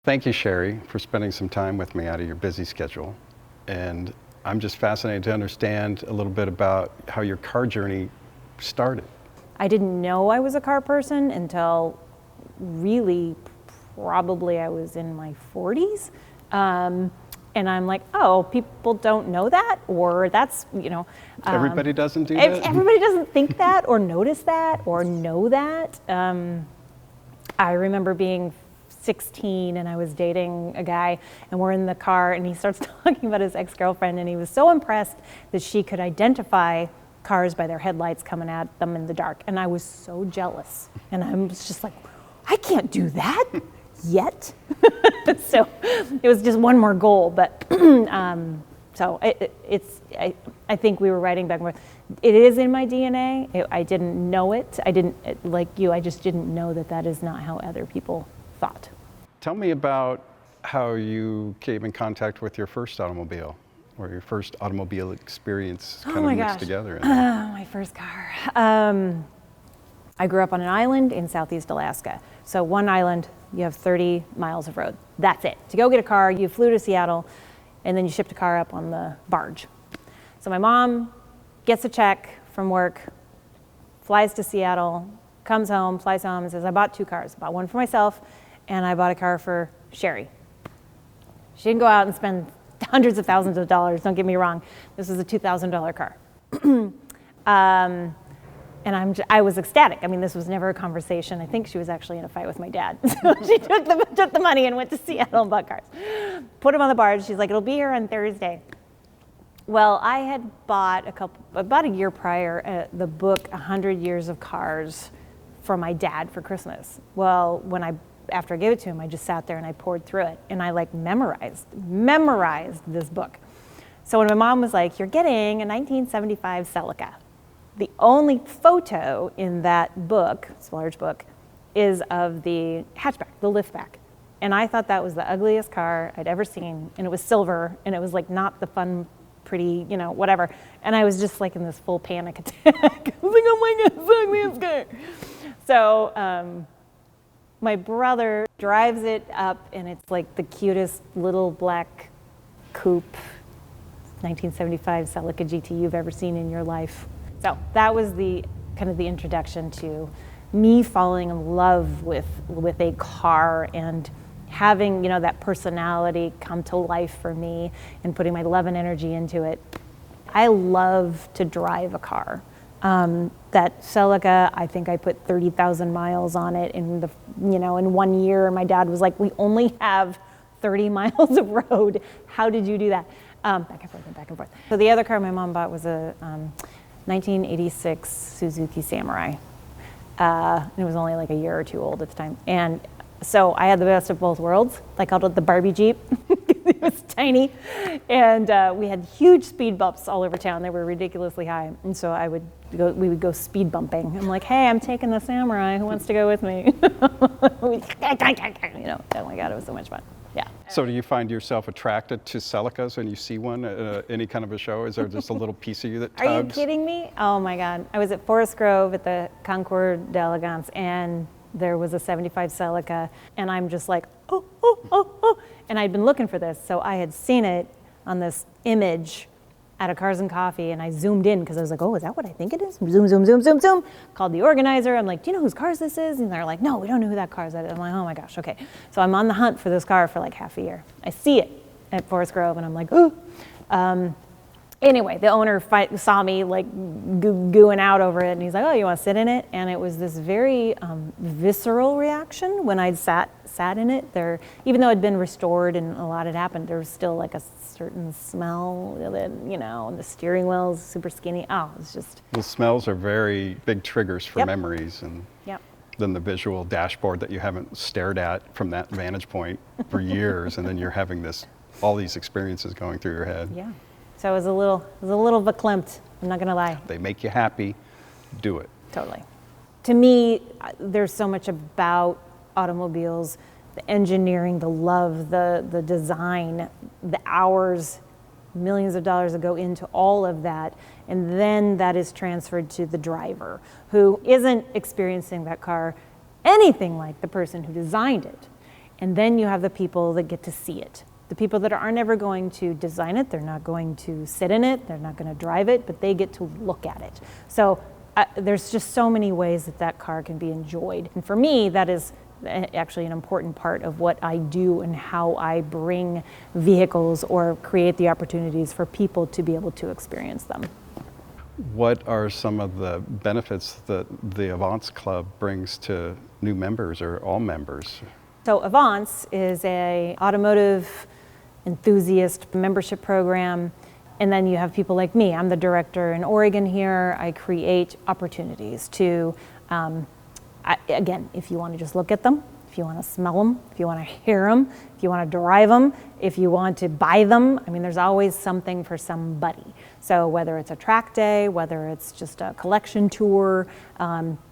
Thank you, Sheri, for spending some time with me out of your busy schedule. And I'm just fascinated to understand a little bit about how your car journey started. I didn't know I was a car person until really probably I was in my 40s. And I'm like, oh, people don't know that, or that's, Everybody doesn't do that? Everybody doesn't think that or notice that or know that. I remember being 16 and I was dating a guy and we're in the car and he starts talking about his ex-girlfriend and he was so impressed that she could identify cars by their headlights coming at them in the dark. And I was so jealous. And I was just like, I can't do that yet. So it was just one more goal, but so I think we were writing back and forth. It is in my DNA. I didn't know it. I didn't, like you, I just didn't know that that is not how other people thought. Tell me about how you came in contact with your first automobile, or your first automobile experience kind of mixed together. My first car. I grew up on an island in southeast Alaska. So one island, you have 30 miles of road. That's it. To go get a car, you flew to Seattle, and then you shipped a car up on the barge. So my mom gets a check from work, flies to Seattle, comes home, flies home, and says, I bought 2 cars. I bought one for myself, and I bought a car for Sheri. She didn't go out and spend hundreds of thousands of dollars, don't get me wrong. This was a $2,000 car. And I was ecstatic. I mean, this was never a conversation. I think she was actually in a fight with my dad. So she took the money and went to Seattle and bought cars. Put them on the barge. She's like, it'll be here on Thursday. Well, I had bought about a year prior, the book 100 Years of Cars for my dad for Christmas. Well, after I gave it to him, I just sat there and I poured through it. And I memorized this book. So when my mom was like, you're getting a 1975 Celica. The only photo in that book, it's a large book, is of the hatchback, the liftback. And I thought that was the ugliest car I'd ever seen. And it was silver, and it was like not the fun, pretty, whatever. And I was just like in this full panic attack. I was like, oh my God, it's the ugliest car. So my brother drives it up, and it's like the cutest little black coupe, 1975 Celica GT you've ever seen in your life. So that was the kind of the introduction to me falling in love with a car and having, that personality come to life for me and putting my love and energy into it. I love to drive a car. That Celica, I think I put 30,000 miles on it in in 1 year. My dad was like, we only have 30 miles of road. How did you do that? Back and forth and back and forth. So the other car my mom bought was a 1986 Suzuki Samurai. It was only like a year or two old at the time. And so I had the best of both worlds. I called it the Barbie Jeep. It was tiny. And we had huge speed bumps all over town. They were ridiculously high. And so we would go speed bumping. I'm like, hey, I'm taking the Samurai. Who wants to go with me? Oh my God, it was so much fun. Yeah. So do you find yourself attracted to Celicas when you see one at any kind of a show? Is there just a little piece of you that tugs? Are you kidding me? Oh my God. I was at Forest Grove at the Concours d'Elegance, and there was a 75 Celica, and I'm just like, oh. And I'd been looking for this, so I had seen it on this image at a Cars and Coffee, and I zoomed in because I was like, oh, is that what I think it is? Zoom. Called the organizer. I'm like, do you know whose cars this is? And they're like, no, we don't know who that car is. I'm like, oh my gosh, okay. So I'm on the hunt for this car for like half a year. I see it at Forest Grove, and I'm like, ooh. Anyway, the owner saw me like gooing out over it, and he's like, oh, you want to sit in it? And it was this very visceral reaction when I'd sat in it. Even though it'd been restored and a lot had happened, there was still like a certain smell that, and the steering wheel's super skinny. Oh, it's just. The smells are very big triggers for memories, and yep. Then the visual dashboard that you haven't stared at from that vantage point for years, and then you're having all these experiences going through your head. Yeah. So it was a little verklempt, I'm not gonna lie. They make you happy, do it. Totally. To me, there's so much about automobiles, the engineering, the love, the design, the hours, millions of dollars that go into all of that. And then that is transferred to the driver who isn't experiencing that car anything like the person who designed it. And then you have the people that get to see it. The people that are never going to design it, they're not going to sit in it, they're not going to drive it, but they get to look at it. So there's just so many ways that that car can be enjoyed. And for me, that is actually an important part of what I do and how I bring vehicles or create the opportunities for people to be able to experience them. What are some of the benefits that the Avance Club brings to new members or all members? So Avance is a automotive enthusiast membership program. And then you have people like me. I'm the director in Oregon here. I create opportunities to, again, if you want to just look at them, if you want to smell them, if you want to hear them, if you want to drive them, if you want to buy them, I mean, there's always something for somebody. So whether it's a track day, whether it's just a collection tour,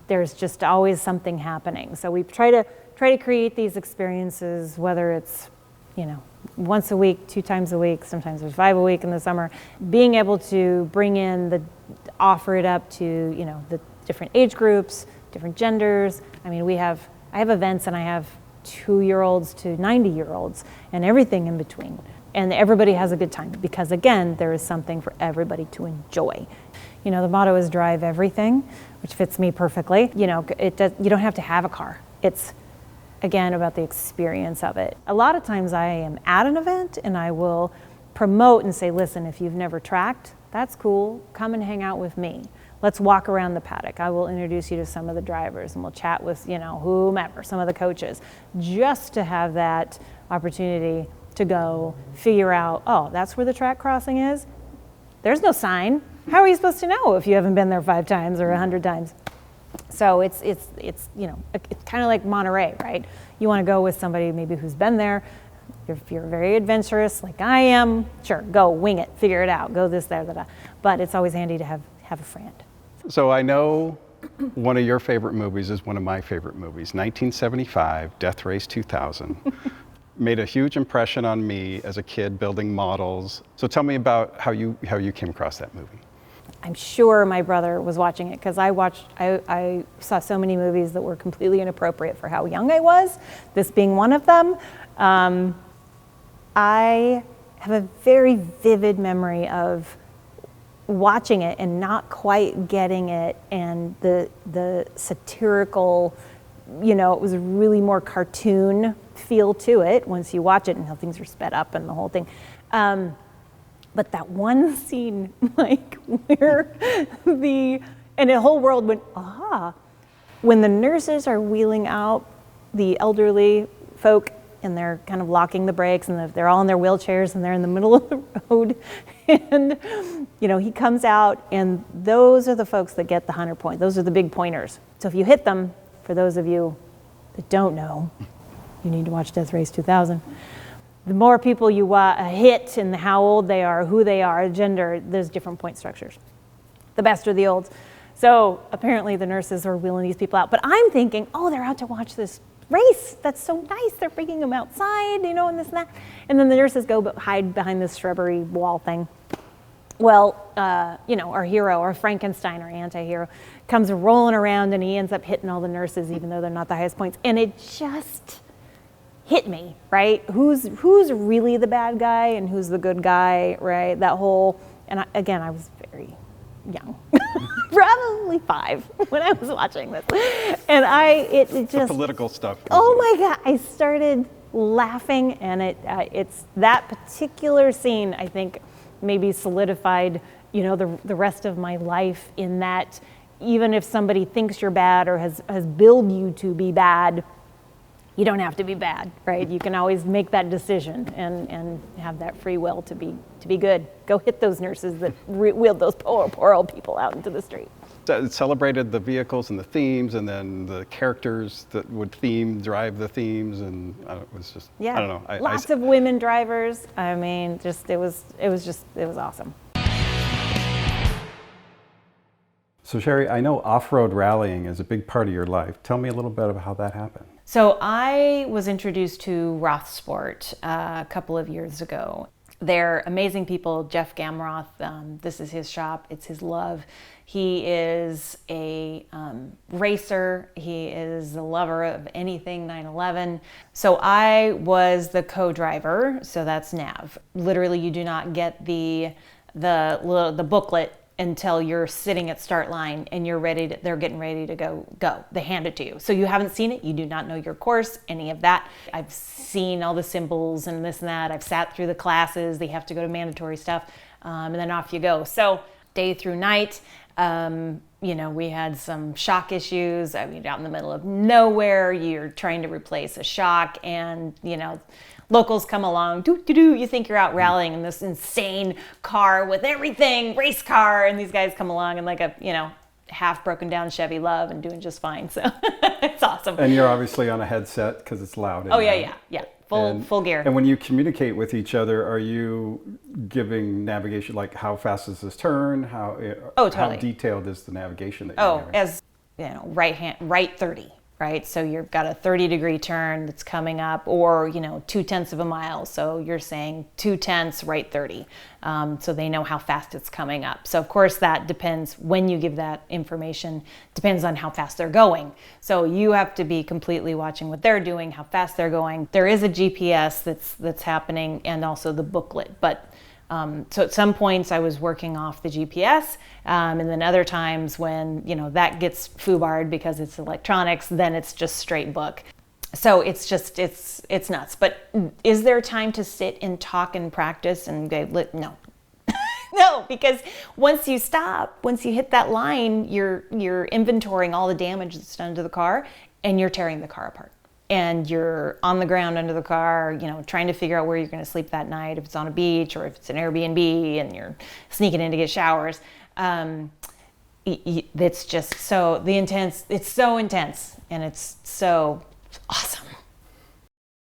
there's just always something happening. So we try to create these experiences, whether it's, once a week, 2 times a week, sometimes there's 5 a week in the summer, being able to offer it up to, the different age groups, different genders. I mean, I have events and I have 2-year-olds to 90-year-olds and everything in between. And everybody has a good time because, again, there is something for everybody to enjoy. The motto is drive everything, which fits me perfectly. You don't have to have a car. It's, again, about the experience of it. A lot of times I am at an event and I will promote and say, listen, if you've never tracked, that's cool, come and hang out with me. Let's walk around the paddock. I will introduce you to some of the drivers and we'll chat with, whomever, some of the coaches, just to have that opportunity to go figure out, oh, that's where the track crossing is? There's no sign. How are you supposed to know if you haven't been there 5 times or 100 times? So it's kind of like Monterey, right? You want to go with somebody maybe who's been there. If you're very adventurous like I am, sure, go wing it, figure it out, go this, there, that. But it's always handy to have a friend. So I know one of your favorite movies is one of my favorite movies, 1975, Death Race 2000. Made a huge impression on me as a kid building models. So tell me about how you came across that movie. I'm sure my brother was watching it because I saw so many movies that were completely inappropriate for how young I was, this being one of them. I have a very vivid memory of watching it and not quite getting it, and the satirical, it was really more cartoon feel to it once you watch it and how things are sped up and the whole thing. But that one scene, where the whole world went, aha, when the nurses are wheeling out the elderly folk and they're kind of locking the brakes and they're all in their wheelchairs and they're in the middle of the road. And, he comes out and those are the folks that get the 100 points. Those are the big pointers. So if you hit them, for those of you that don't know, you need to watch Death Race 2000. The more people you hit and how old they are, who they are, gender, there's different point structures. The best are the olds. So apparently the nurses are wheeling these people out. But I'm thinking, oh, they're out to watch this race. That's so nice. They're bringing them outside, and this and that. And then the nurses go hide behind this shrubbery wall thing. Well, our hero, our Frankenstein, our anti-hero, comes rolling around and he ends up hitting all the nurses, even though they're not the highest points. And it just hit me, right? Who's really the bad guy and who's the good guy, right? That whole, and I was very young, probably 5 when I was watching this, and it just the political stuff. Oh my God! I started laughing, and it's that particular scene I think maybe solidified, the rest of my life. In that, even if somebody thinks you're bad or has billed you to be bad, you don't have to be bad, right? You can always make that decision and have that free will to be good. Go hit those nurses that wheeled those poor old people out into the street. It celebrated the vehicles and the themes, and then the characters that would drive the themes, and it was just, I don't know. Lots of women drivers. I mean, it was awesome. So Sheri, I know off-road rallying is a big part of your life. Tell me a little bit about how that happened. So I was introduced to Roth Sport a couple of years ago. They're amazing people. Jeff Gamroth, this is his shop. It's his love. He is a racer. He is a lover of anything 911. So I was the co-driver. So that's Nav. Literally, you do not get the booklet until you're sitting at start line and you're ready to, they're getting ready to go. They hand it to you. So you haven't seen it, you do not know your course, any of that. I've seen all the symbols and this and that. I've sat through the classes, they have to go to mandatory stuff, and then off you go. So day through night, we had some shock issues. I mean, out in the middle of nowhere, you're trying to replace a shock and, locals come along, you think you're out rallying in this insane car with everything, race car, and these guys come along in like a, half broken down Chevy Love and doing just fine. So it's awesome. And you're obviously on a headset because it's loud. Oh yeah. Full gear. And when you communicate with each other, are you giving navigation, like how fast is this turn? Totally. How detailed is the navigation that you're giving? As right 30. Right, so you've got a 30-degree turn that's coming up, or 0.2 of a mile. So you're saying 0.2, right 30. So they know how fast it's coming up. So of course that depends when you give that information. Depends on how fast they're going. So you have to be completely watching what they're doing, how fast they're going. There is a GPS that's happening, and also the booklet, but. So at some points I was working off the GPS, and then other times when, that gets foobarred because it's electronics, then it's just straight book. So it's just, it's nuts. But is there time to sit and talk and practice and go, no. No, because once you hit that line, you're inventorying all the damage that's done to the car, and you're tearing the car apart. And you're on the ground under the car, trying to figure out where you're going to sleep that night, if it's on a beach or if it's an Airbnb, and you're sneaking in to get showers. It's just it's so intense, and it's so awesome.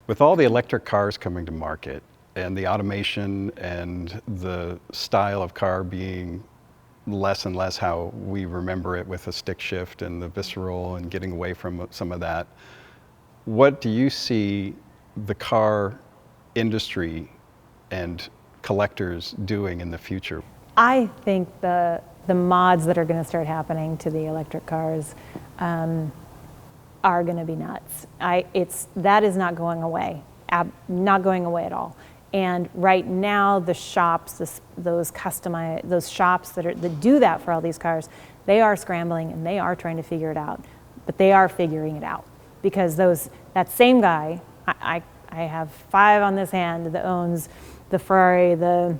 With all the electric cars coming to market and the automation and the style of car being less and less how we remember it, with a stick shift and the visceral and getting away from some of that, what do you see the car industry and collectors doing in the future? I think the mods that are going to start happening to the electric cars are going to be nuts. That is not going away, not going away at all. And right now, the shops, those shops that do that for all these cars, they are scrambling and they are trying to figure it out. But they are figuring it out. Because that same guy, I have 5 on this hand that owns the Ferrari, the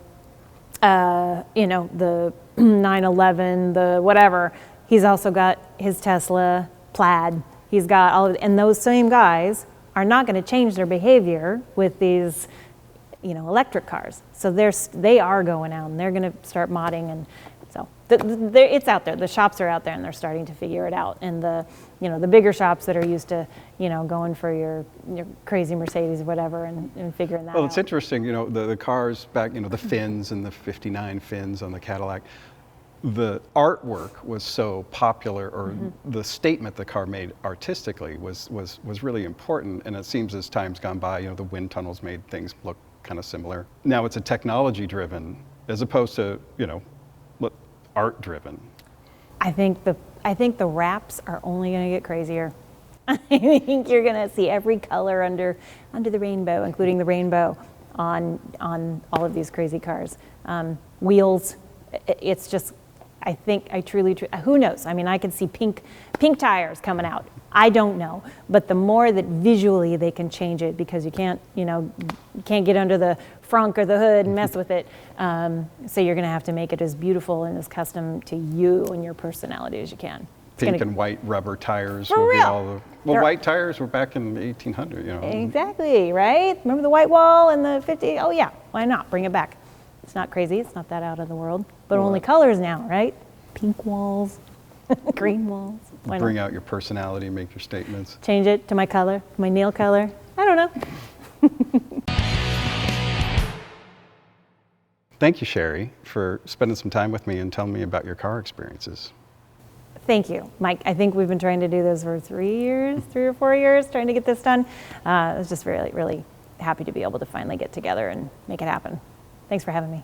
911, the whatever. He's also got his Tesla Plaid. He's got all of it, and those same guys are not going to change their behavior with these, electric cars. So they are going out and they're going to start modding, and so it's out there. The shops are out there and they're starting to figure it out. And the bigger shops that are used to, going for your crazy Mercedes or whatever and figuring that out. Well, it's interesting, the cars back, the fins and the 59 fins on the Cadillac, the artwork was so popular, or the statement the car made artistically was really important. And it seems as time's gone by, the wind tunnels made things look kind of similar. Now it's a technology driven as opposed to, art driven. I think the wraps are only going to get crazier. I think you're going to see every color under the rainbow, including the rainbow on all of these crazy cars. Wheels, it's just, I truly, who knows? I mean, I could see pink tires coming out. I don't know, but the more that visually they can change it, because you can't get under the frunk or the hood and mess with it. So you're going to have to make it as beautiful and as custom to you and your personality as you can. Pink and white rubber tires For will real. be all the. White tires were back in 1800. Exactly, right? Remember the white wall in the 50s? Oh yeah, why not? Bring it back. It's not crazy. It's not that out of the world. But only colors now, right? Pink walls, green walls. Why Bring not? out your personality, make your statements. Change it to my color, my nail color. I don't know. Thank you, Sheri, for spending some time with me and telling me about your car experiences. Thank you, Mike. I think we've been trying to do this for 3 or 4 years, trying to get this done. I was just really, really happy to be able to finally get together and make it happen. Thanks for having me.